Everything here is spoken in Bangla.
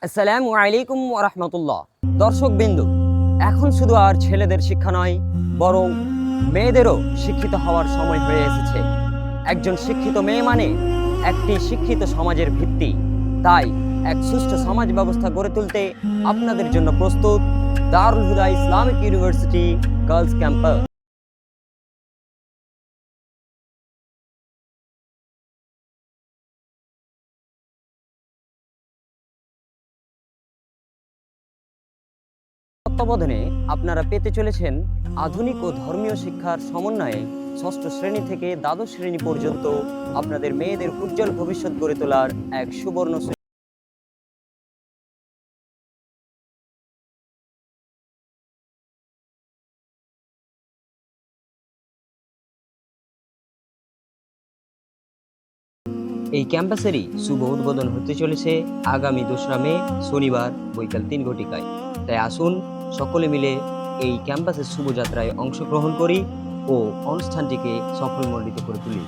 আসসালামু আলাইকুম ওয়া রাহমাতুল্লাহ। দর্শকবৃন্দ, এখন শুধু আর ছেলেদের শিক্ষা নয়, বরং মেয়েদেরও শিক্ষিত হওয়ার সময় হয়ে এসেছে। একজন শিক্ষিত মেয়ে মানে একটি শিক্ষিত সমাজের ভিত্তি। তাই এক সুষ্ঠু সমাজ ব্যবস্থা গড়ে তুলতে আপনাদের জন্য প্রস্তুত দারুল হুদা ইসলামিক ইউনিভার্সিটি গার্লস ক্যাম্পাস। তত্ত্বাবধানে আপনারা পেতে চলেছেন আধুনিক ও ধর্মীয় শিক্ষার সমন্বয়ে ষষ্ঠ শ্রেণী থেকে দ্বাদশ শ্রেণী পর্যন্ত আপনাদের মেয়েদের উজ্জ্বল ভবিষ্যৎ গড়ে তোলার এক সুবর্ণ এই ক্যাম্পাসেরই শুভ উদ্বোধন হতে চলেছে আগামী 2রা মে শনিবার বৈকাল 3 ঘটিকায়। তাই আসুন সকলে মিলে এই ক্যাম্পাসের শুভযাত্রায় অংশগ্রহণ করি ও অনুষ্ঠানটিকে সফলমণ্ডিত করে তুলি।